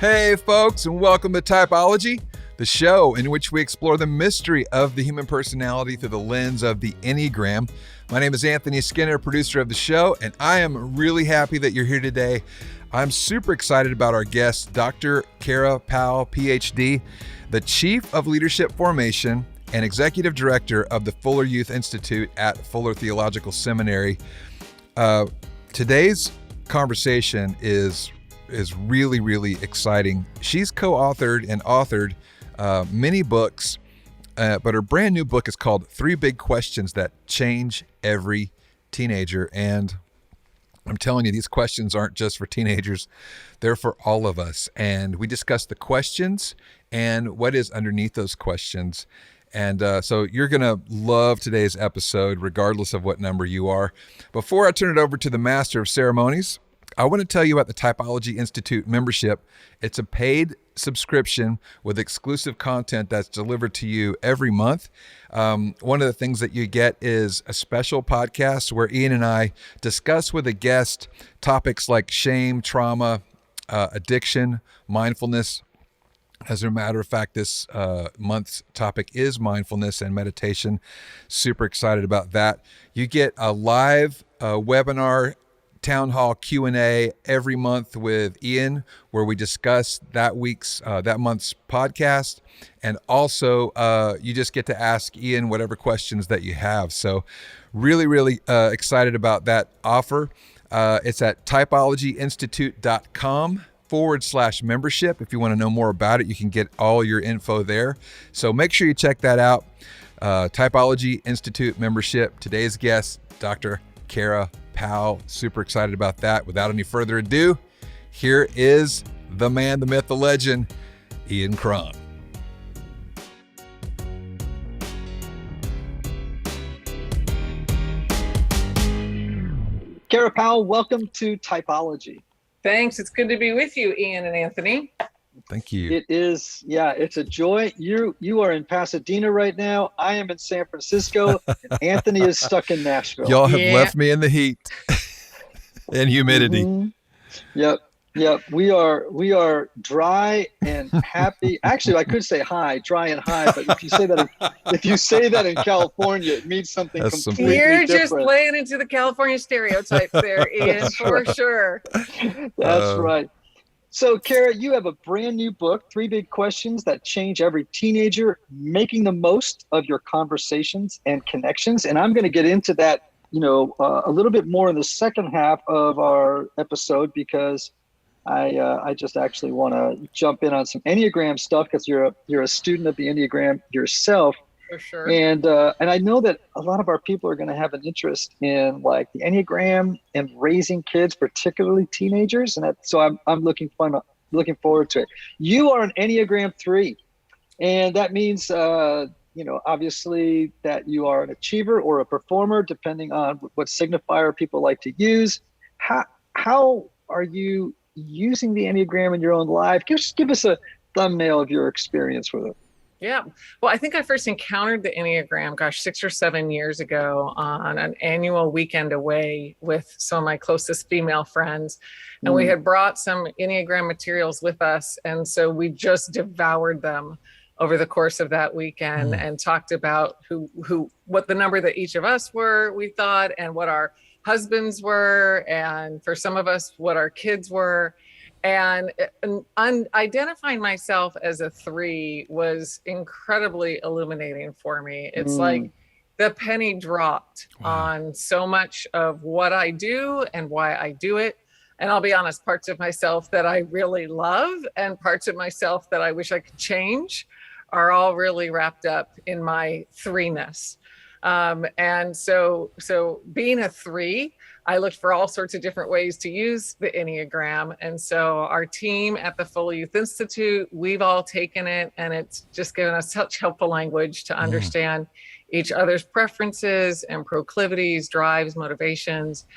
Hey folks, and welcome to Typology, the show in which we explore the mystery of the human personality through the lens of the Enneagram. My name is Anthony Skinner, producer of the show, and I am really happy that you're here today. I'm super excited about our guest, Dr. Kara Powell, PhD, the Chief of Leadership Formation and Executive Director of the Fuller Youth Institute at Fuller Theological Seminary. Today's conversation is really, really exciting. She's co-authored and authored many books, but her brand new book is called 3 Big Questions That Change Every Teenager. And I'm telling you, these questions aren't just for teenagers, they're for all of us. And we discuss the questions and what is underneath those questions. And so you're going to love today's episode, regardless of what number you are. Before I turn it over to the Master of Ceremonies, I want to tell you about the Typology Institute membership. It's a paid subscription with exclusive content that's delivered to you every month. One of the things that you get is a special podcast where Ian and I discuss with a guest topics like shame, trauma, addiction, mindfulness. As a matter of fact, this month's topic is mindfulness and meditation. Super excited about that. You get a live webinar town hall Q&A every month with Ian, where we discuss that month's podcast. And also you just get to ask Ian whatever questions that you have. So really, really excited about that offer. It's at typologyinstitute.com/membership. If you want to know more about it, you can get all your info there. So make sure you check that out. Typology Institute membership. Today's guest, Dr. Kara Powell. Super excited about that. Without any further ado, here is the man, the myth, the legend, Ian Cron. Kara Powell, welcome to Typology. Thanks. It's good to be with you, Ian and Anthony. Thank you. It is, it's a joy. You are in Pasadena right now. I am in San Francisco. And Anthony is stuck in Nashville. Y'all have left me in the heat and humidity. Mm-hmm. Yep. We are dry and happy. Actually, I could say high, dry and high, but if you say that in California, it means something completely different. You're just playing into the California stereotype there, Ian, for sure. That's right. So, Kara, you have a brand new book, 3 Big Questions That Change Every Teenager, making the most of your conversations and connections. And I'm going to get into that, a little bit more in the second half of our episode, because I just actually want to jump in on some Enneagram stuff, because you're a student of the Enneagram yourself. For sure. And I know that a lot of our people are going to have an interest in like the Enneagram and raising kids, particularly teenagers. And so I'm looking forward to it. You are an Enneagram 3, and that means obviously that you are an achiever or a performer, depending on what signifier people like to use. How are you using the Enneagram in your own life? Just give us a thumbnail of your experience with it. Yeah. Well, I think I first encountered the Enneagram, 6 or 7 years ago on an annual weekend away with some of my closest female friends. And we had brought some Enneagram materials with us. And so we just devoured them over the course of that weekend and talked about what the number that each of us were, we thought, and what our husbands were. And for some of us, what our kids were. And identifying myself as a 3 was incredibly illuminating for me. It's like the penny dropped on so much of what I do and why I do it. And I'll be honest, parts of myself that I really love and parts of myself that I wish I could change are all really wrapped up in my 3-ness. And so being a 3, I looked for all sorts of different ways to use the Enneagram. And so our team at the Fuller Youth Institute, we've all taken it, and it's just given us such helpful language to understand each other's preferences and proclivities, drives, motivations.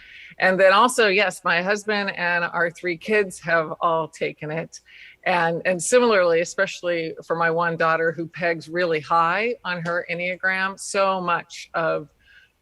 And then also, yes, my husband and our 3 kids have all taken it. And similarly, especially for my one daughter who pegs really high on her Enneagram, so much of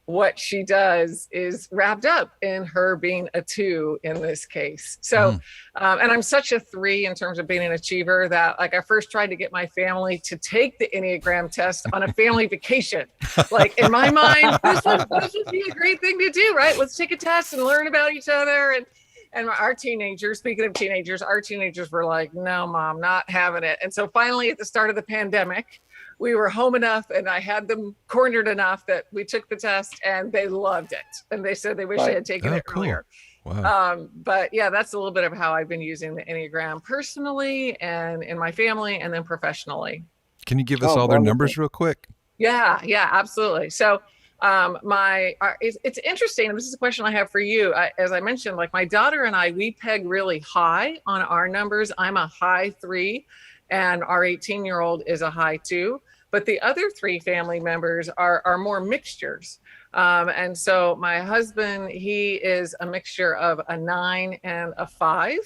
what she does is wrapped up in her being a 2 in this case. So, and I'm such a 3 in terms of being an achiever that like I first tried to get my family to take the Enneagram test on a family vacation. Like in my mind, this would be a great thing to do, right? Let's take a test and learn about each other. And our teenagers, speaking of teenagers, our teenagers were like, no, Mom, not having it. And so finally at the start of the pandemic, we were home enough and I had them cornered enough that we took the test and they loved it. And they said they wish they had taken it earlier. Wow. But yeah, that's a little bit of how I've been using the Enneagram personally and in my family and then professionally. Can you give us all their numbers real quick? Yeah, absolutely. So it's interesting. This is a question I have for you. As I mentioned, like my daughter and I, we peg really high on our numbers. I'm a high 3 and our 18-year-old is a high 2. But the other 3 family members are more mixtures. And so my husband, he is a mixture of a 9 and a 5.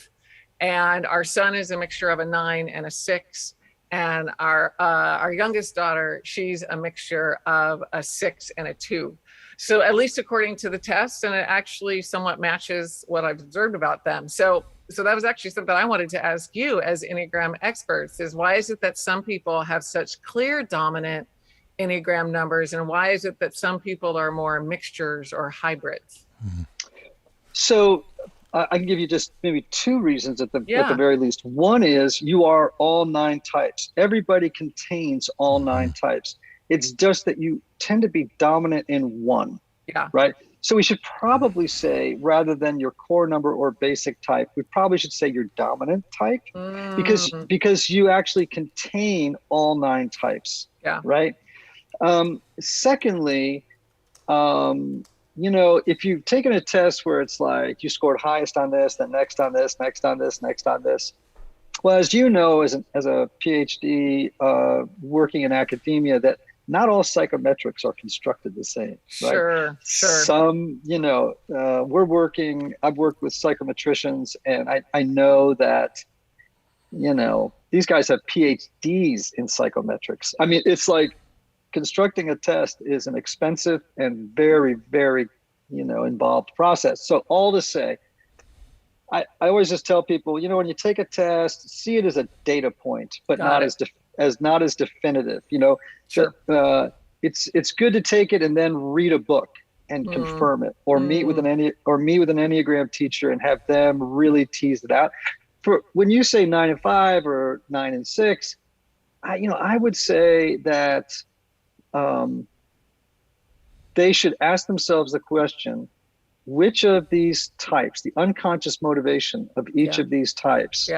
And our son is a mixture of a 9 and a 6. And our youngest daughter, she's a mixture of a 6 and a 2. So at least according to the test, and it actually somewhat matches what I've observed about them. So that was actually something I wanted to ask you as Enneagram experts is why is it that some people have such clear dominant Enneagram numbers, and why is it that some people are more mixtures or hybrids? So I can give you just maybe 2 reasons at the very least. One is you are all 9 types. Everybody contains all 9 types. It's just that you tend to be dominant in one. Yeah. Right. So we should probably say, rather than your core number or basic type, we probably should say your dominant type, because you actually contain all 9 types. Yeah. Right. Secondly, if you've taken a test where it's like you scored highest on this, then next on this, next on this, next on this. Well, as you know, as a PhD working in academia, that not all psychometrics are constructed the same. Right? Sure. Some, I've worked with psychometricians, and I know that, these guys have PhDs in psychometrics. I mean, it's like constructing a test is an expensive and very, very, involved process. So all to say, I always just tell people, when you take a test, see it as a data point, but not as definitive. Sure. It's good to take it and then read a book and confirm it, or meet with an Enneagram teacher and have them really tease it out. For when you say 9 and 5 or 9 and 6, I would say that they should ask themselves the question, which of these types, the unconscious motivation of each of these types,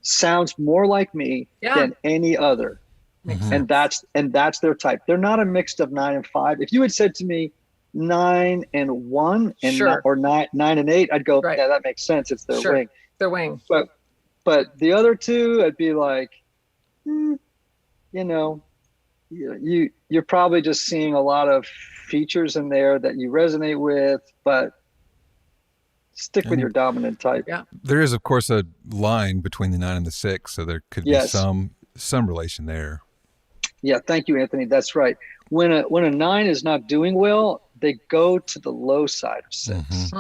sounds more like me than any other. And that's their type. They're not a mix of 9 and 5. If you had said to me 9 and 1 and or 9 and 8, I'd go, yeah, that makes sense. It's their wing. Their wing. But the other 2, I'd be like, you're probably just seeing a lot of features in there that you resonate with, but stick with your dominant type. Yeah. There is, of course, a line between the 9 and the 6, so there could be some relation there. Yeah, thank you, Anthony. That's right. When a 9 is not doing well, they go to the low side of 6.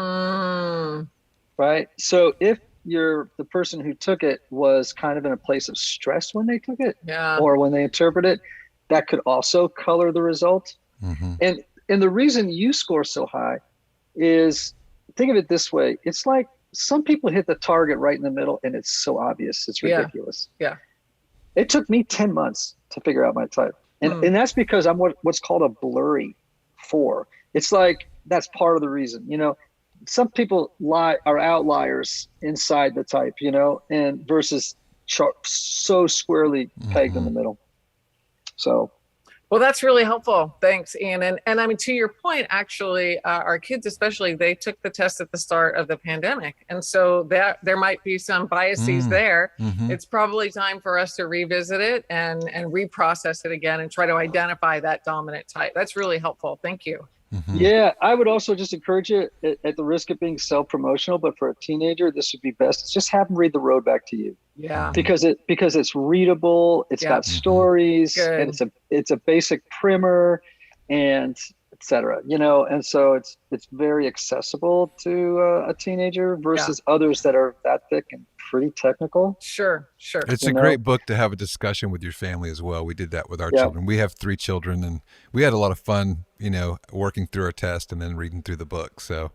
Right? So if the person who took it was kind of in a place of stress when they took it, or when they interpret it, that could also color the result. And the reason you score so high is, think of it this way. It's like some people hit the target right in the middle and it's so obvious. It's ridiculous. Yeah. It took me 10 months to figure out my type. And that's because I'm what's called a blurry 4. It's like, that's part of the reason, some people are outliers inside the type, and versus so squarely pegged in the middle. So. Well, that's really helpful. Thanks, Ian. And I mean, to your point, actually, our kids especially, they took the test at the start of the pandemic. And so there might be some biases there. It's probably time for us to revisit it and reprocess it again and try to identify that dominant type. That's really helpful. Thank you. Yeah, I would also just encourage you, at the risk of being self-promotional, but for a teenager, this would be best. Just have them read the road back to you. Yeah. Because it's readable, it's got stories, and it's a basic primer, and etc. And so it's very accessible to a teenager versus others that are that thick and pretty technical. Sure. It's a great book to have a discussion with your family as well. We did that with our children. We have 3 children, and we had a lot of fun, working through our test and then reading through the book. So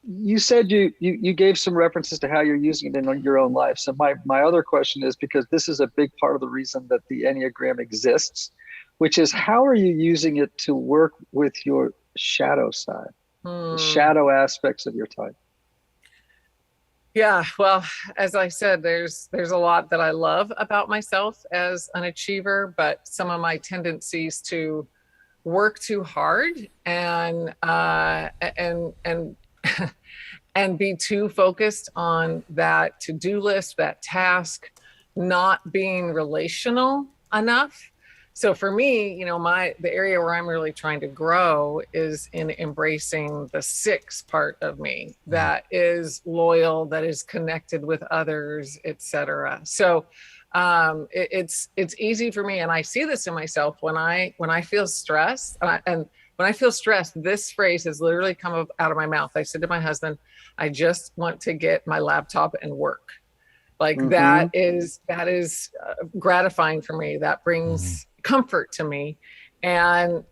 you said you gave some references to how you're using it in your own life. So my other question is, because this is a big part of the reason that the Enneagram exists, which is, how are you using it to work with your shadow side, the shadow aspects of your type? Yeah, well, as I said, there's a lot that I love about myself as an achiever, but some of my tendencies to work too hard and and be too focused on that to-do list, that task, not being relational enough. So for me, the area where I'm really trying to grow is in embracing the 6 part of me that is loyal, that is connected with others, etc. So it's easy for me, and I see this in myself when I feel stressed, and when I feel stressed, this phrase has literally come out of my mouth. I said to my husband, I just want to get my laptop and work. Like that is gratifying for me. That brings comfort to me. And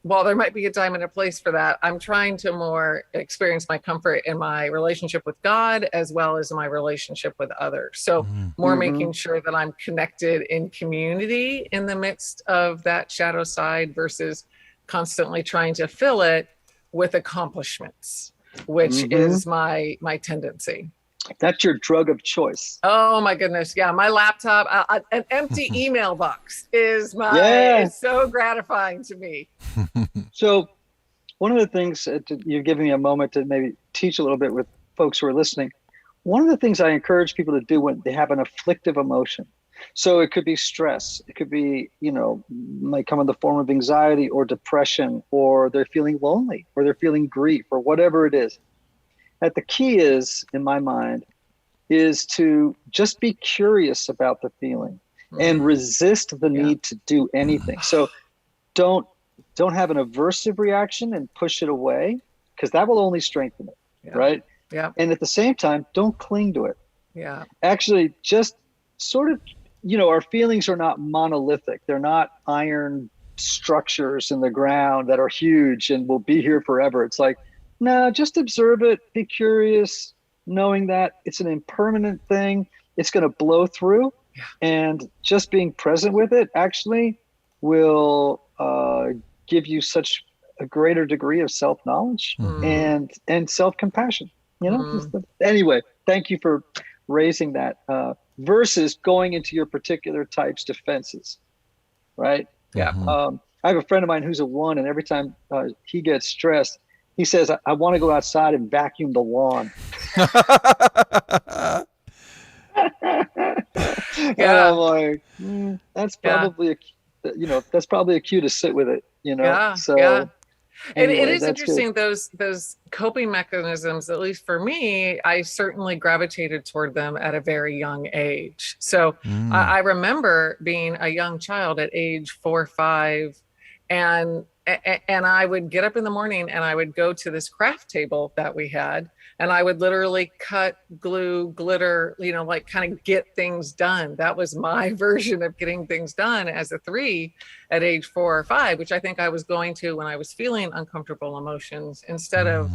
while there might be a time and a place for that, I'm trying to more experience my comfort in my relationship with God as well as my relationship with others. So more making sure that I'm connected in community in the midst of that shadow side versus constantly trying to fill it with accomplishments, which is my tendency. That's your drug of choice. Oh my goodness. Yeah. My laptop, an empty email box is it's so gratifying to me. So one of the things, you're giving me a moment to maybe teach a little bit with folks who are listening. One of the things I encourage people to do when they have an afflictive emotion. So it could be stress. It could be, might come in the form of anxiety or depression, or they're feeling lonely, or they're feeling grief, or whatever it is. That the key is, in my mind, is to just be curious about the feeling and resist the need to do anything. So don't have an aversive reaction and push it away, because that will only strengthen it, right? Yeah. And at the same time, don't cling to it. Yeah. Actually, just sort of, our feelings are not monolithic. They're not iron structures in the ground that are huge and will be here forever. It's like, no, just observe it, be curious, knowing that it's an impermanent thing. It's going to blow through, and just being present with it actually will give you such a greater degree of self-knowledge and self-compassion. Anyway, thank you for raising that versus going into your particular type's defenses, right? Yeah. I have a friend of mine who's a 1, and every time he gets stressed, he says, I want to go outside and vacuum the lawn. And I'm like, that's probably that's probably a cue to sit with it, So anyway, it is interesting, good. Those coping mechanisms, at least for me, I certainly gravitated toward them at a very young age. So I remember being a young child at age 4 or 5, and I would get up in the morning and I would go to this craft table that we had, and I would literally cut, glue, glitter, kind of get things done. That was my version of getting things done as a 3 at age 4 or 5, which I think I was going to when I was feeling uncomfortable emotions, instead of,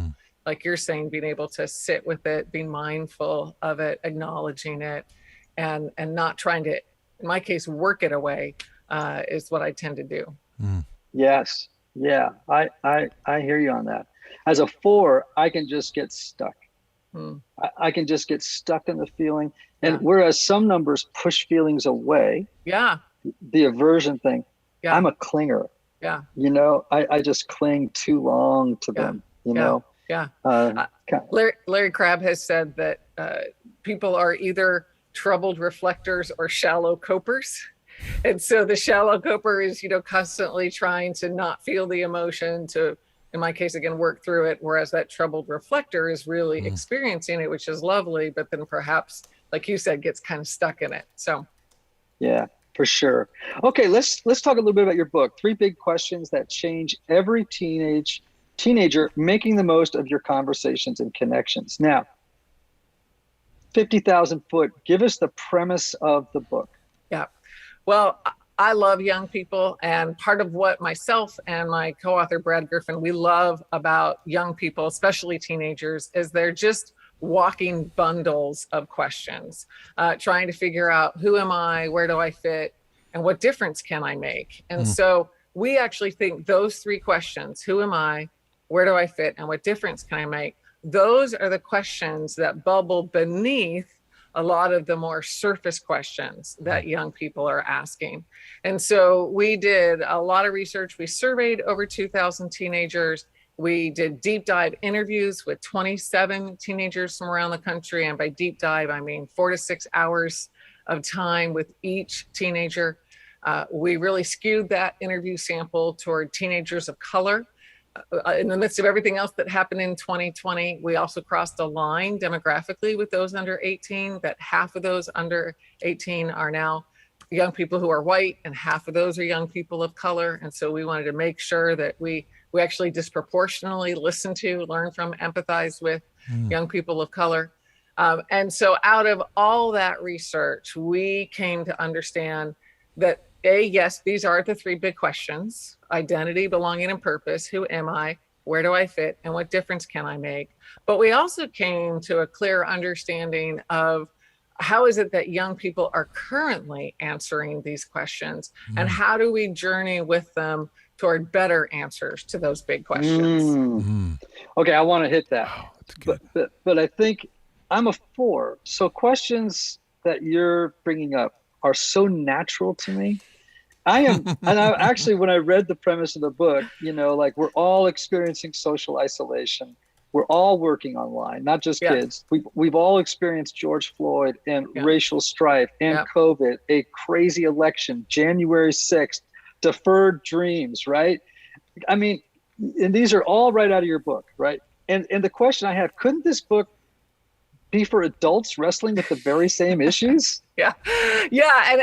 like you're saying, being able to sit with it, being mindful of it, acknowledging it, and not trying to, in my case, work it away, is what I tend to do. Yes. Yeah, I hear you on that. As a 4, I can just get stuck. I can just get stuck in the feeling. And whereas some numbers push feelings away, the aversion thing, I'm a clinger. Yeah. I just cling too long to them, know. Yeah. Larry Crabb has said that people are either troubled reflectors or shallow copers. And so the shallow coper is, constantly trying to not feel the emotion, to, in my case, again, work through it. Whereas that troubled reflector is really experiencing it, which is lovely, but then perhaps, like you said, gets kind of stuck in it. So. Yeah. For sure. Okay, let's talk a little bit about your book, Three Big Questions That Change Every Teenager, Making the Most of Your Conversations and Connections. Now, 50,000 foot, give us the premise of the book. Yeah. Well, I love young people, and part of what myself and my co-author Brad Griffin, we love about young people, especially teenagers, is they're just walking bundles of questions, trying to figure out who am I, where do I fit, and what difference can I make? And so we actually think those three questions, who am I, where do I fit, and what difference can I make? Those are the questions that bubble beneath a lot of the more surface questions that young people are asking. And so we did a lot of research. We surveyed over 2,000 teenagers. We did deep dive interviews with 27 teenagers from around the country. And by deep dive, I mean 4 to 6 hours of time with each teenager. We really skewed that interview sample toward teenagers of color. In the midst of everything else that happened in 2020, we also crossed a line demographically with those under 18, that half of those under 18 are now young people who are white, and half of those are young people of color. And so we wanted to make sure that we actually disproportionately listen to, learn from, empathize with young people of color. And so out of all that research, we came to understand that yes, these are the three big questions: identity, belonging, and purpose. Who am I? Where do I fit? And what difference can I make? But we also came to a clear understanding of how is it that young people are currently answering these questions, and how do we journey with them toward better answers to those big questions? Okay, I want to hit that. Oh, that's good. But I think I'm a 4. So questions that you're bringing up are so natural to me. And I actually, when I read the premise of the book, like, we're all experiencing social isolation. We're all working online, not just kids. We've all experienced George Floyd and racial strife and COVID, a crazy election, January 6th, deferred dreams, right? I mean, and these are all right out of your book, right? And the question I have, couldn't this book be for adults wrestling with the very same issues?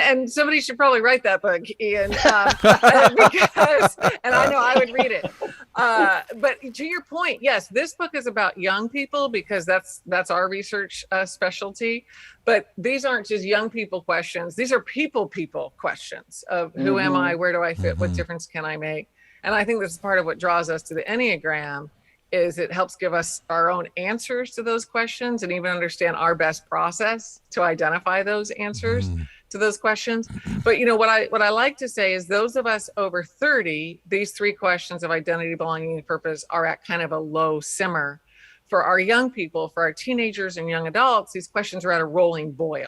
And somebody should probably write that book, Ian, because, and I know I would read it. But to your point, yes, this book is about young people because that's our research specialty. But these aren't just young people questions; these are people questions of who am I, where do I fit, what difference can I make? And I think this is part of what draws us to the Enneagram. Is it helps give us our own answers to those questions and even understand our best process to identify those answers to those questions. But what I like to say is those of us over 30, these three questions of identity, belonging, and purpose are at kind of a low simmer. For our young people, for our teenagers and young adults, these questions are at a rolling boil.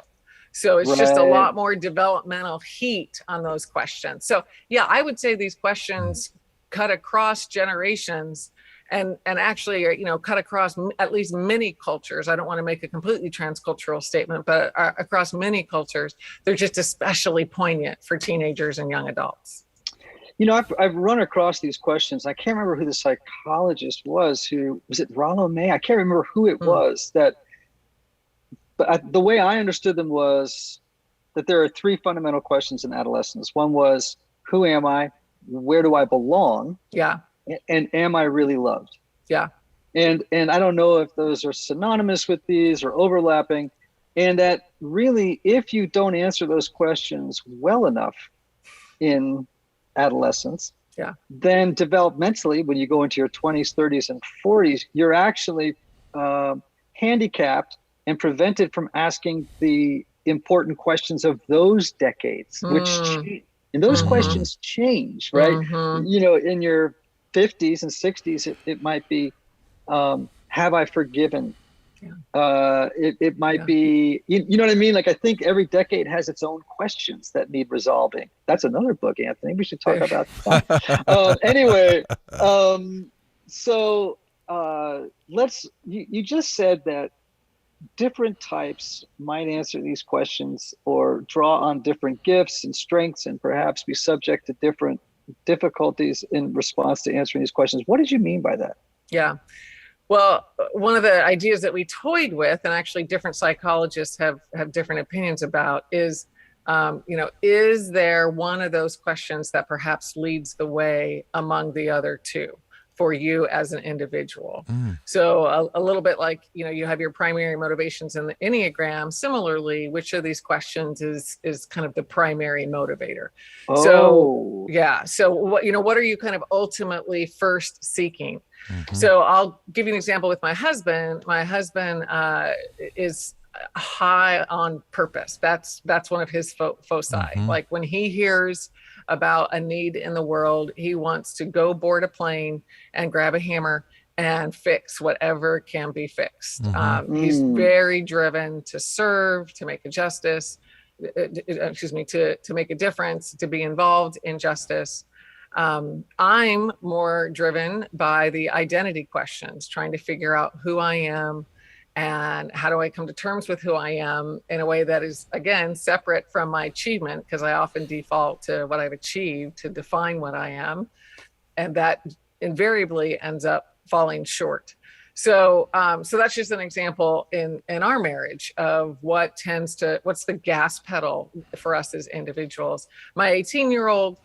So it's just a lot more developmental heat on those questions. So yeah, I would say these questions cut across generations and actually, cut across at least many cultures. I don't want to make a completely transcultural statement, but across many cultures, they're just especially poignant for teenagers and young adults. I've run across these questions. I can't remember who the psychologist was. Was it Rollo May? I can't remember who it was. But the way I understood them was that there are three fundamental questions in adolescence. One was, who am I? Where do I belong? Yeah. And am I really loved? Yeah. And I don't know if those are synonymous with these or overlapping. And that really, if you don't answer those questions well enough in adolescence, then developmentally, when you go into your 20s, 30s, and 40s, you're actually handicapped and prevented from asking the important questions of those decades, which change. And those questions change, right? In your 50s and 60s, it might be, have I forgiven? It might be, you know what I mean? Like, I think every decade has its own questions that need resolving. That's another book, Anthony. We should talk about that. Anyway, so you just said that different types might answer these questions or draw on different gifts and strengths and perhaps be subject to different difficulties in response to answering these questions. What did you mean by that? Yeah. Well, one of the ideas that we toyed with, and actually different psychologists have different opinions about, is Is there one of those questions that perhaps leads the way among the other two for you as an individual? So a little bit like, you have your primary motivations in the Enneagram. Similarly, which of these questions is kind of the primary motivator? Oh. So, yeah. So what are you kind of ultimately first seeking? So I'll give you an example with my husband. My husband is high on purpose. That's one of his foci. Like when he hears about a need in the world, he wants to go board a plane and grab a hammer and fix whatever can be fixed. He's very driven to serve, to make a justice, to make a difference, to be involved in justice. I'm more driven by the identity questions, trying to figure out who I am and how do I come to terms with who I am in a way that is, again, separate from my achievement, because I often default to what I've achieved to define what I am. And that invariably ends up falling short. So that's just an example in our marriage of what's the gas pedal for us as individuals. My 18-year-old,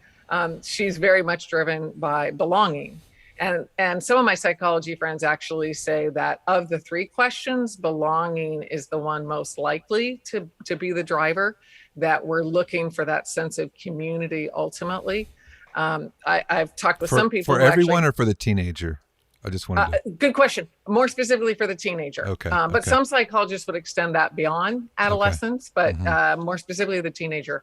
she's very much driven by belonging. And some of my psychology friends actually say that of the three questions, belonging is the one most likely to be the driver, that we're looking for that sense of community ultimately. I've talked with some people. For everyone or for the teenager? I just wanted to... Good question. More specifically for the teenager. Okay. But some psychologists would extend that beyond adolescence, but more specifically the teenager.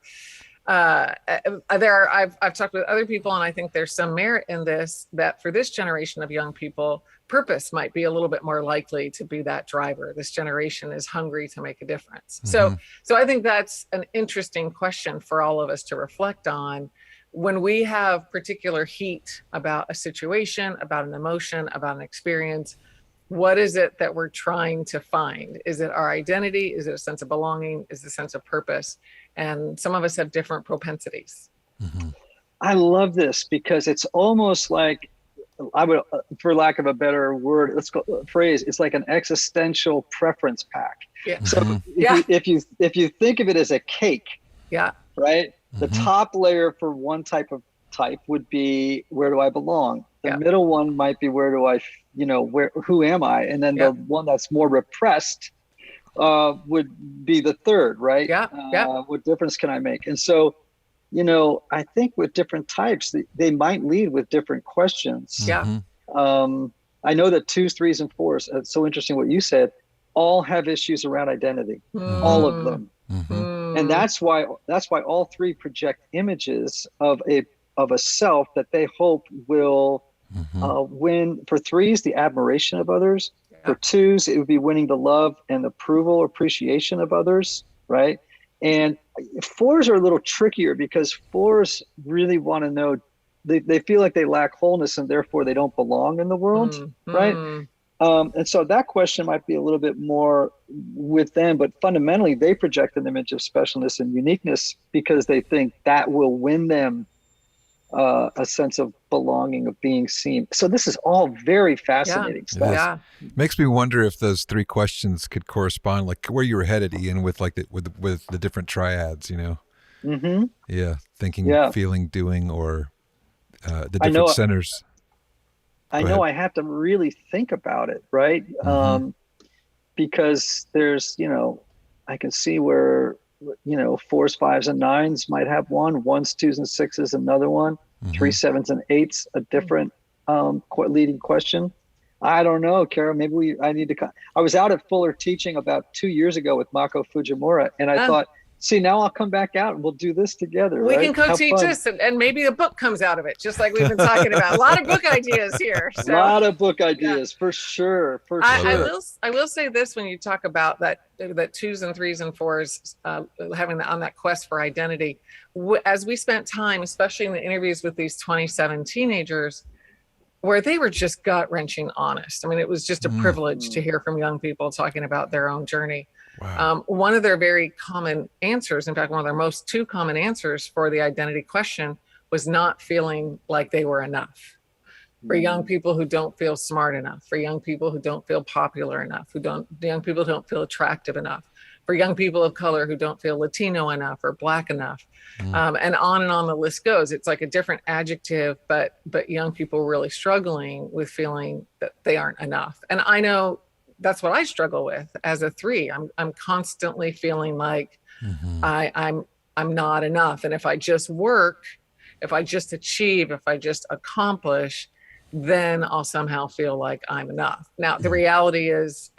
I've talked with other people, and I think there's some merit in this, that for this generation of young people, purpose might be a little bit more likely to be that driver. This generation is hungry to make a difference. So I think that's an interesting question for all of us to reflect on. When we have particular heat about a situation, about an emotion, about an experience, what is it that we're trying to find? Is it our identity? Is it a sense of belonging? Is it a sense of purpose? And some of us have different propensities. I love this because it's almost like, I would, for lack of a better word, phrase, it's like an existential preference pack. Yeah. So if you think of it as a cake, right? The top layer for one type would be, where do I belong? The middle one might be, where do I, who am I? And then the one that's more repressed would be the third, right? What difference can I make? And so, I think with different types, they might lead with different questions. I know that 2s, 3s, and 4s, it's so interesting what you said, all have issues around identity, all of them. And that's why all three project images of a self that they hope will win. For 3s, the admiration of others. For 2s, it would be winning the love and approval, appreciation of others, right? And 4s are a little trickier because 4s really want to know, they feel like they lack wholeness and therefore they don't belong in the world, right? And so that question might be a little bit more with them, but fundamentally they project an image of specialness and uniqueness because they think that will win them a sense of belonging, of being seen. So this is all very fascinating stuff. Makes me wonder if those three questions could correspond, like where you were headed, Ian, with like with the different triads, thinking, feeling, doing, or the different centers. I know I have to really think about it, right? Because there's, I can see where, 4s, 5s, and 9s might have one, 1s, 2s, and 6s, another one, 3s, 7s, and 8s, a different leading question. I don't know, Kara, maybe I was out at Fuller teaching about 2 years ago with Mako Fujimura, and I thought, see, now I'll come back out and we'll do this together. We can co-teach this, and maybe a book comes out of it, just like we've been talking about. A lot of book ideas here. So. A lot of book ideas, for sure. I will say this: when you talk about that 2s and 3s and 4s having on that quest for identity, as we spent time, especially in the interviews with these 27 teenagers, where they were just gut-wrenching honest. I mean, it was just a privilege to hear from young people talking about their own journey. Wow. One of their very common answers, in fact, one of their two common answers for the identity question was not feeling like they were enough. For young people who don't feel smart enough, for young people who don't feel popular enough, young people who don't feel attractive enough, for young people of color who don't feel Latino enough or Black enough. And on the list goes. It's like a different adjective, but young people really struggling with feeling that they aren't enough. And I know that's what I struggle with as a 3. I'm constantly feeling like I'm not enough. And if I just work, if I just achieve, if I just accomplish, then I'll somehow feel like I'm enough. Now, the reality is,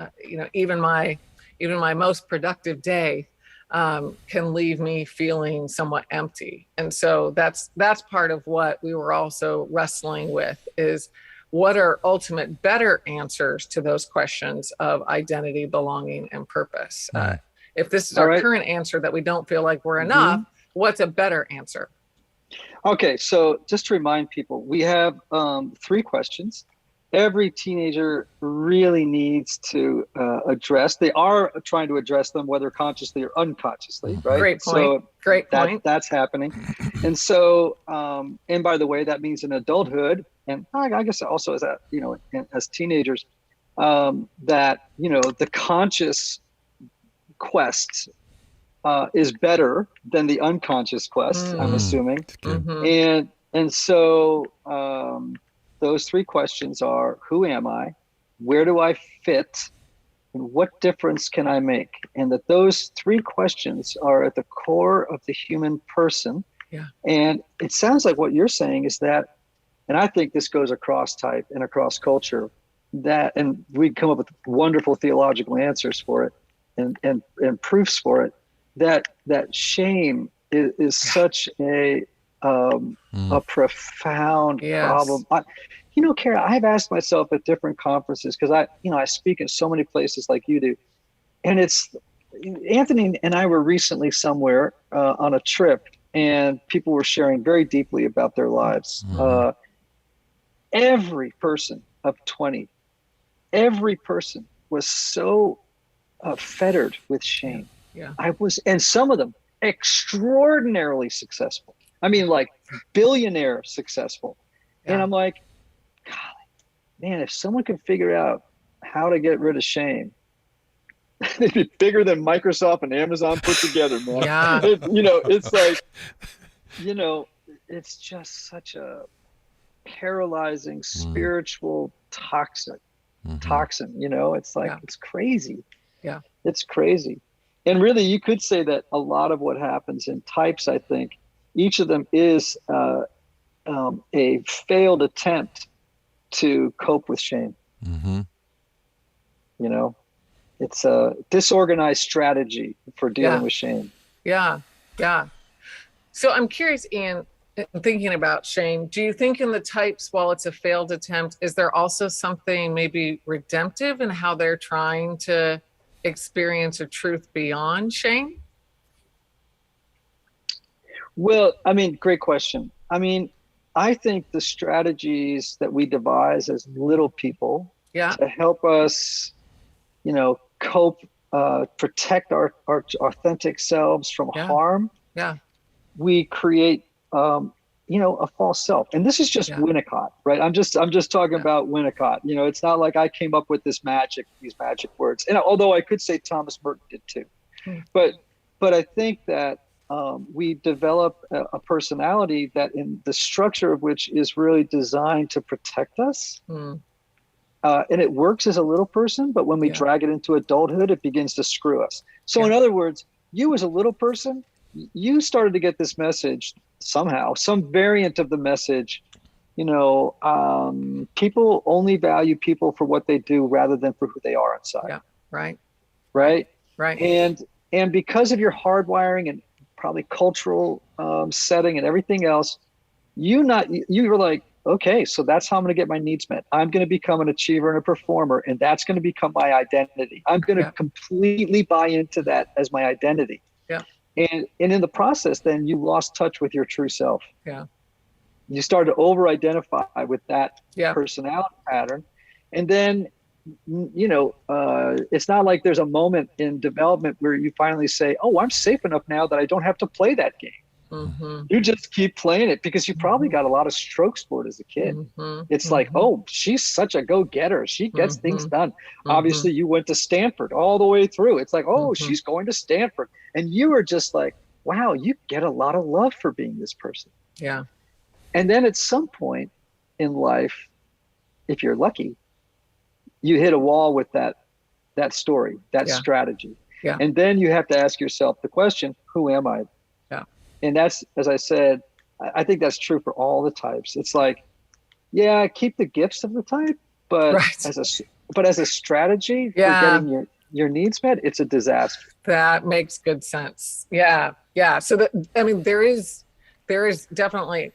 even my most productive day can leave me feeling somewhat empty. And so that's part of what we were also wrestling with, is what are ultimate better answers to those questions of identity, belonging, and purpose. If this is our current answer that we don't feel like we're enough, what's a better answer? Okay, so just to remind people, we have 3 questions. Every teenager really needs to address. They are trying to address them, whether consciously or unconsciously, right? Great point. So Great point. That's happening. And so, and by the way, that means in adulthood, and I guess also as as teenagers, that the conscious quest is better than the unconscious quest. I'm assuming, and so. Those 3 questions are: who am I? Where do I fit? And what difference can I make? And that those 3 questions are at the core of the human person. Yeah. And it sounds like what you're saying is that, and I think this goes across type and across culture, that, and we come up with wonderful theological answers for it and proofs for it, that shame is such a profound problem. Kara, I've asked myself at different conferences, because I speak in so many places like you do, and it's Anthony and I were recently somewhere on a trip, and people were sharing very deeply about their lives. Every person of 20, every person was so fettered with shame. Yeah. And some of them extraordinarily successful. I mean, like billionaire successful. Yeah. And I'm like, golly, man, if someone could figure out how to get rid of shame, they'd be bigger than Microsoft and Amazon put together, man. Yeah. It's like, it's just such a paralyzing spiritual toxin. It's like, it's crazy. Yeah. It's crazy. And really, you could say that a lot of what happens in types, I think, each of them is a failed attempt to cope with shame. It's a disorganized strategy for dealing with shame. Yeah. So I'm curious, Ian, thinking about shame, do you think in the types, while it's a failed attempt, is there also something maybe redemptive in how they're trying to experience a truth beyond shame? Well, great question. I think the strategies that we devise as little people to help us, cope, protect our authentic selves from harm. Yeah. We create, a false self. And this is just Winnicott, right? I'm just talking about Winnicott. It's not like I came up with these magic words. And although I could say Thomas Merton did too, but I think that we develop a personality that, in the structure of which is really designed to protect us. And it works as a little person, but when we drag it into adulthood, it begins to screw us. So in other words, you as a little person, you started to get this message somehow, some variant of the message, people only value people for what they do rather than for who they are inside. Yeah. Right. And because of your hardwiring and probably cultural setting and everything else, you were like, okay, so that's how I'm going to get my needs met. I'm going to become an achiever and a performer, and that's going to become my identity. I'm going to completely buy into that as my identity. Yeah. And in the process, then you lost touch with your true self. Yeah. You started to over-identify with that personality pattern. And then, it's not like there's a moment in development where you finally say, oh, I'm safe enough now that I don't have to play that game. You just keep playing it because you probably got a lot of stroke sport as a kid. It's like, oh, she's such a go-getter. She gets things done. Obviously, you went to Stanford all the way through. It's like, oh, she's going to Stanford. And you were just like, wow, you get a lot of love for being this person. Yeah. And then at some point in life, if you're lucky, you hit a wall with that story, that strategy. Yeah. And then you have to ask yourself the question, who am I? Yeah. And that's, as I said, I think that's true for all the types. It's like, yeah, keep the gifts of the type, but as a strategy for getting your needs met, it's a disaster. That makes good sense. Yeah. Yeah. So that, I mean, there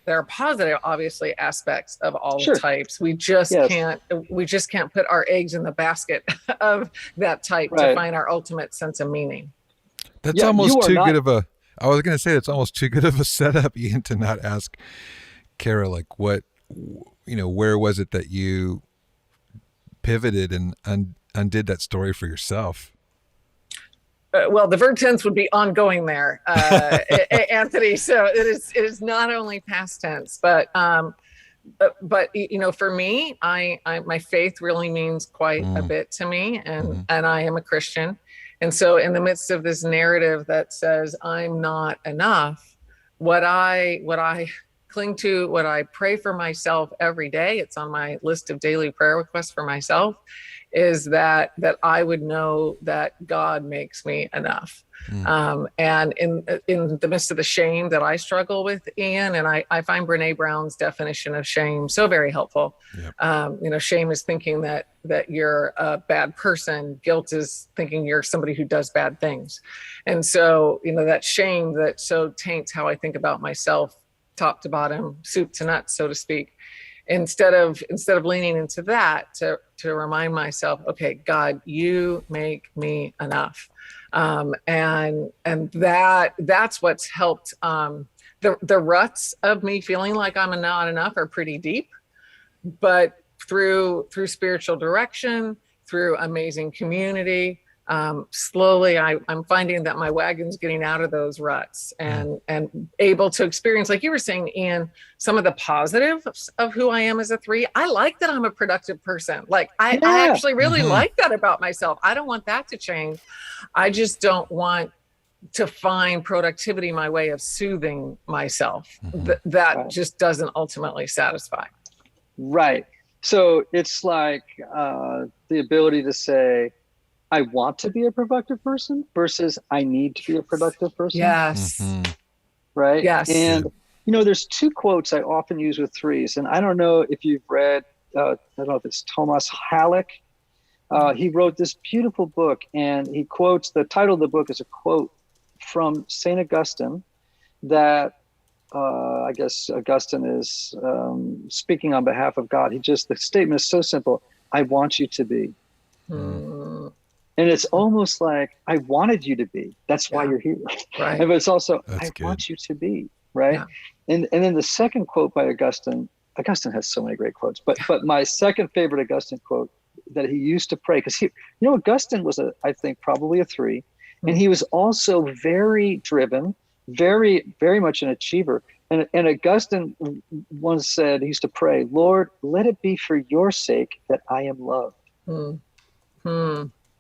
are positive, obviously, aspects of all the types. We just can't put our eggs in the basket of that type to find our ultimate sense of meaning. That's almost too good of a, I was going to say, it's almost too good of a setup, Ian, to not ask Kara, like, what, where was it that you pivoted and undid that story for yourself? Well, the verb tense would be ongoing there, Anthony. So it is not only past tense, but for me, my faith really means quite a bit to me, and I am a Christian, and so in the midst of this narrative that says I'm not enough, what I cling to, what I pray for myself every day, it's on my list of daily prayer requests for myself, is that I would know that God makes me enough. And in the midst of the shame that I struggle with, Ian, and I find Brene Brown's definition of shame so very helpful. Yep. Shame is thinking that you're a bad person. Guilt is thinking you're somebody who does bad things. And so, that shame that so taints how I think about myself, top to bottom, soup to nuts, so to speak. Instead of leaning into that, to remind myself, okay, God, you make me enough, and that's what's helped. The ruts of me feeling like I'm not enough are pretty deep, but through spiritual direction, through amazing community, slowly I'm finding that my wagon's getting out of those ruts and able to experience, like you were saying, Ian, some of the positives of who I am as a 3. I like that I'm a productive person. Like I actually really like that about myself. I don't want that to change. I just don't want to find productivity my way of soothing myself. That just doesn't ultimately satisfy. Right. So it's like the ability to say, I want to be a productive person versus I need to be a productive person. Yes. Right? Yes. And, there's 2 quotes I often use with 3s. And I don't know if you've read, I don't know if it's Thomas Halleck. He wrote this beautiful book, and he quotes, the title of the book is a quote from St. Augustine that I guess Augustine is speaking on behalf of God. The statement is so simple. I want you to be. And it's almost like, I wanted you to be. That's why you're here. Right. But it's also, That's good. Want you to be. Right. Yeah. And then the second quote by Augustine has so many great quotes, but my second favorite Augustine quote that he used to pray, because Augustine was I think probably a 3, and he was also very driven, very, very much an achiever. And Augustine once said, he used to pray, Lord, let it be for your sake that I am loved.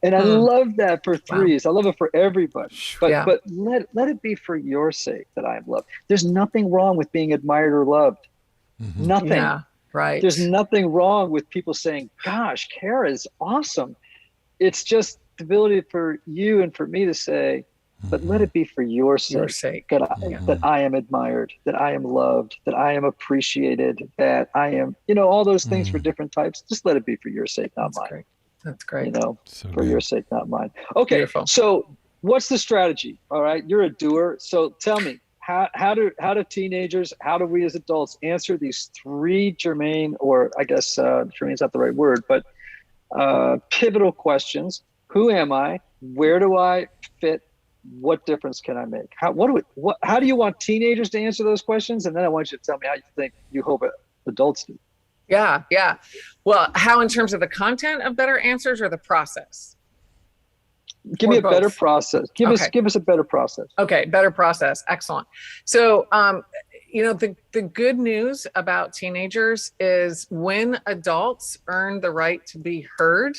And I love that for 3s. Wow. I love it for everybody. But let it be for your sake that I am loved. There's nothing wrong with being admired or loved. Nothing. Yeah, right. There's nothing wrong with people saying, gosh, Kara is awesome. It's just the ability for you and for me to say, but let it be for your sake, that I am admired, that I am loved, that I am appreciated, that I am, all those things for different types. Just let it be for your sake, not mine. Great. That's great. For your sake, not mine. Okay. Beautiful. So what's the strategy? All right. You're a doer. So tell me, how do teenagers, how do we as adults answer these 3 germane, or I guess germane is not the right word, but pivotal questions. Who am I? Where do I fit? What difference can I make? How do you want teenagers to answer those questions? And then I want you to tell me how you hope adults do. Yeah. Well, how in terms of the content of better answers or the process? Give Or me a better both? process. Give us a better process. Okay, better process. Excellent. So, the good news about teenagers is when adults earn the right to be heard,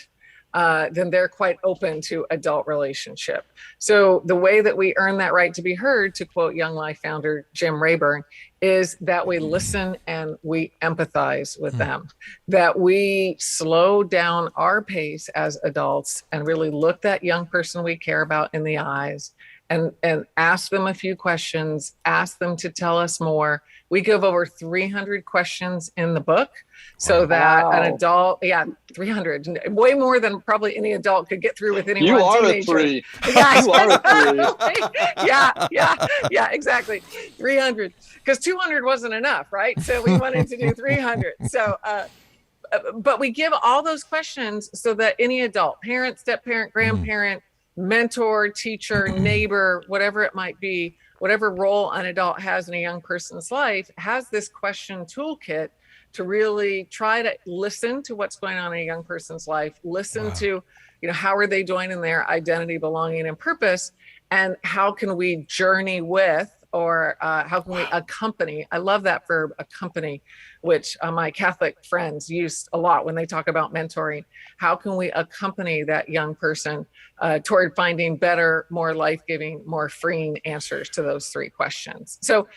then they're quite open to adult relationship. So the way that we earn that right to be heard, to quote Young Life founder Jim Rayburn, is that we listen and we empathize with them, that we slow down our pace as adults and really look that young person we care about in the eyes and ask them a few questions, ask them to tell us more. We give over 300 questions in the book so that an adult, 300, way more than probably any adult could get through with any You one are teenager. a 3. Yeah, You are a 3. yeah, exactly. 300, because 200 wasn't enough, right? So we wanted to do 300. So, but we give all those questions so that any adult, parent, step-parent, grandparent, mentor, teacher, neighbor, whatever it might be, whatever role an adult has in a young person's life, has this question toolkit to really try to listen to what's going on in a young person's life, listen to, how are they doing in their identity, belonging, and purpose, and how can we journey with, or how can we accompany? I love that verb, accompany, which my Catholic friends use a lot when they talk about mentoring. How can we accompany that young person toward finding better, more life-giving, more freeing answers to those 3 questions? So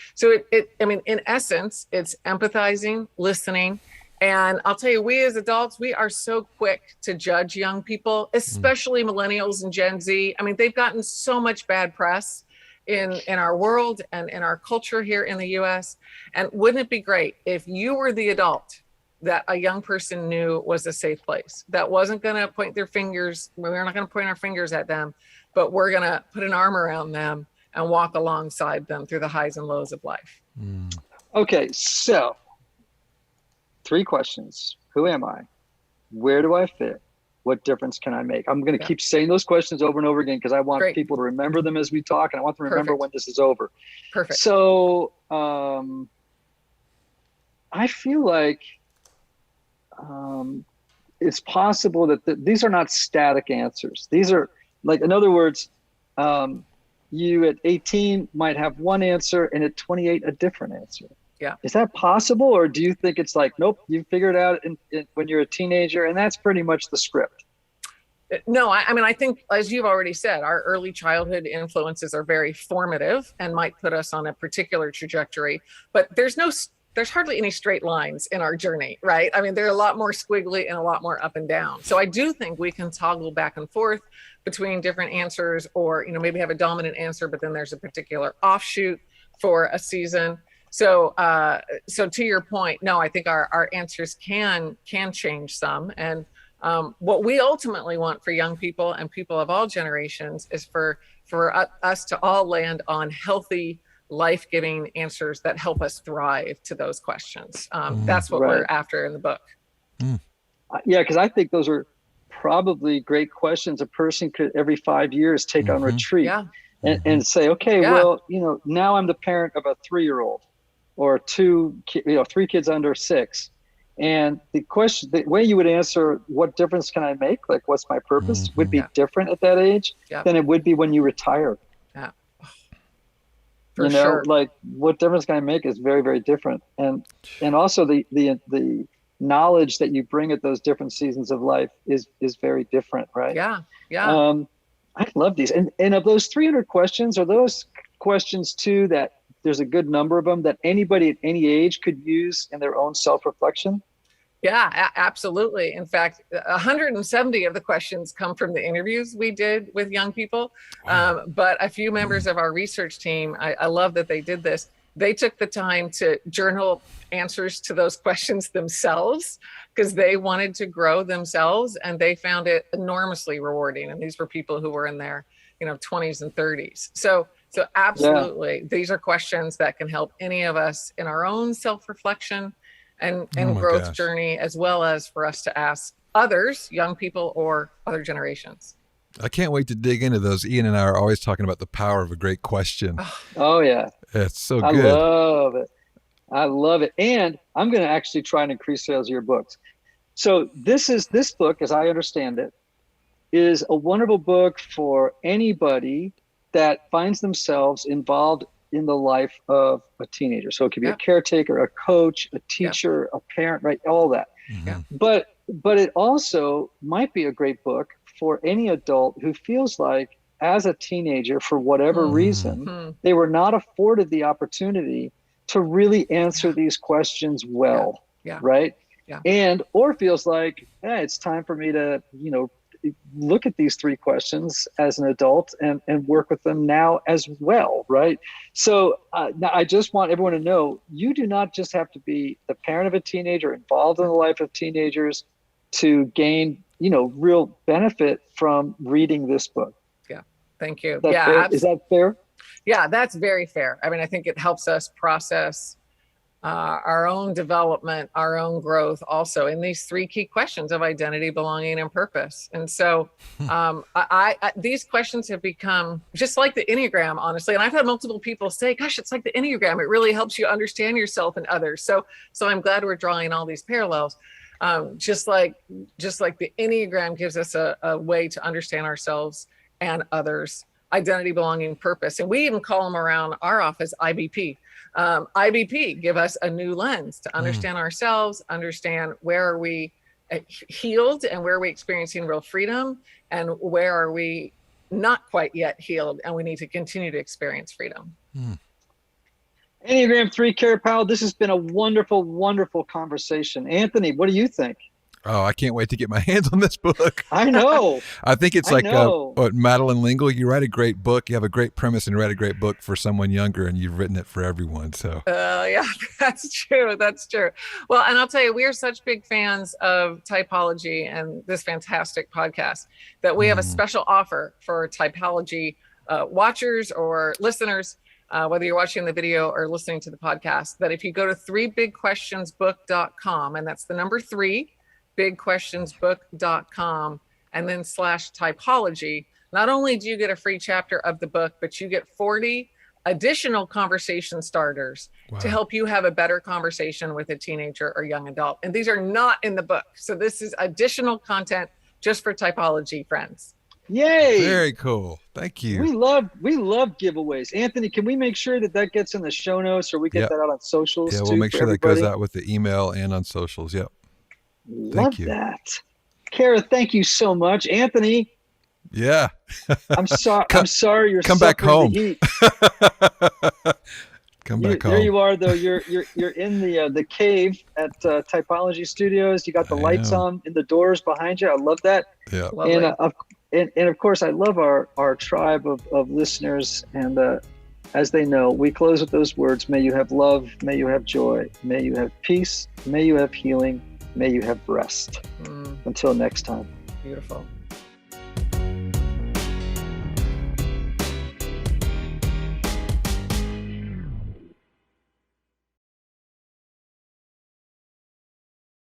in essence, it's empathizing, listening. And I'll tell you, we as adults, we are so quick to judge young people, especially millennials and Gen Z. I mean, they've gotten so much bad press in our world and in our culture here in the US. And wouldn't it be great if you were the adult that a young person knew was a safe place, that wasn't going to point their fingers, we're not going to point our fingers at them, but we're going to put an arm around them and walk alongside them through the highs and lows of life. Okay, so 3 questions. Who am I? Where do I fit? What difference can I make? I'm going to keep saying those questions over and over again because I want people to remember them as we talk, and I want them to remember when this is over. Perfect. So I feel like it's possible that these are not static answers. These are, like, in other words, you at 18 might have one answer and at 28 a different answer. Yeah. Is that possible? Or do you think it's like, nope, you figure it out when you're a teenager and that's pretty much the script? No, I mean, I think, as you've already said, our early childhood influences are very formative and might put us on a particular trajectory, but there's hardly any straight lines in our journey, right? I mean, they're a lot more squiggly and a lot more up and down. So I do think we can toggle back and forth between different answers, or, maybe have a dominant answer, but then there's a particular offshoot for a season. So to your point, no, I think our answers can change some. And what we ultimately want for young people and people of all generations is for us to all land on healthy, life-giving answers that help us thrive to those questions. That's what we're after in the book. Yeah, because I think those are probably great questions a person could every 5 years take on retreat and say, okay, well, now I'm the parent of a 3-year-old or 3 kids under 6. And the way you would answer, what difference can I make? Like, what's my purpose, would be different at that age than it would be when you retire. Yeah. For sure. Like, what difference can I make is very, very different. And also the knowledge that you bring at those different seasons of life is very different, right? Yeah. Yeah. I love these. And of those 300 questions, are those questions too that there's a good number of them that anybody at any age could use in their own self-reflection? Yeah, absolutely. In fact, 170 of the questions come from the interviews we did with young people. But a few members of our research team, I love that they did this. They took the time to journal answers to those questions themselves because they wanted to grow themselves, and they found it enormously rewarding. And these were people who were in their 20s and 30s. So absolutely, these are questions that can help any of us in our own self-reflection and growth journey, as well as for us to ask others, young people or other generations. I can't wait to dig into those. Ian and I are always talking about the power of a great question. Oh yeah. It's so good. I love it. And I'm going to actually try and increase sales of your books. So this book, as I understand it, is a wonderful book for anybody that finds themselves involved in the life of a teenager. So it could be a caretaker, a coach, a teacher, a parent, right? All that. Mm-hmm. But it also might be a great book for any adult who feels like, as a teenager, for whatever reason, they were not afforded the opportunity to really answer these questions well, right? Yeah. And or feels like, it's time for me to, look at these 3 questions as an adult and work with them now as well, right? So now I just want everyone to know, you do not just have to be the parent of a teenager, involved in the life of teenagers, to gain, real benefit from reading this book. Yeah, thank you. Is that fair? Yeah, that's very fair. I mean, I think it helps us process our own development, our own growth also in these 3 key questions of identity, belonging, and purpose. And so these questions have become just like the Enneagram, honestly. And I've had multiple people say, gosh, it's like the Enneagram. It really helps you understand yourself and others. So I'm glad we're drawing all these parallels. Just like the Enneagram gives us a way to understand ourselves and others, identity, belonging, purpose. And we even call them around our office IBP. IBP give us a new lens to understand ourselves, understand where are we healed and where are we experiencing real freedom, and where are we not quite yet healed and we need to continue to experience freedom. Enneagram 3, Kara Powell, this has been a wonderful, wonderful conversation. Anthony, what do you think? Oh, I can't wait to get my hands on this book. I know. I think it's like Madeline L'Engle. You write a great book. You have a great premise and you write a great book for someone younger, and you've written it for everyone. So yeah, that's true. That's true. Well, and I'll tell you, we are such big fans of typology and this fantastic podcast that we have a special offer for typology watchers or listeners, whether you're watching the video or listening to the podcast, that if you go to 3bigquestionsbook.com, and that's the number 3, bigquestionsbook.com, and then /typology, not only do you get a free chapter of the book, but you get 40 additional conversation starters to help you have a better conversation with a teenager or young adult. And these are not in the book. So this is additional content just for typology friends. Yay! Very cool. Thank you. We love giveaways. Anthony, can we make sure that gets in the show notes, or we get that out on socials? Yeah, we'll make sure that goes out with the email and on socials. Yep. Love that. Kara, thank you so much. Anthony. Yeah. I'm sorry you're come back home. The heat. Come back home. There you are, though. You're in the cave at Typology Studios. You got the lights on in the doors behind you. I love that. Yeah. And of course, I love our tribe of listeners. And as they know, we close with those words: may you have love, may you have joy, may you have peace, may you have healing, may you have rest. Until next time. Beautiful.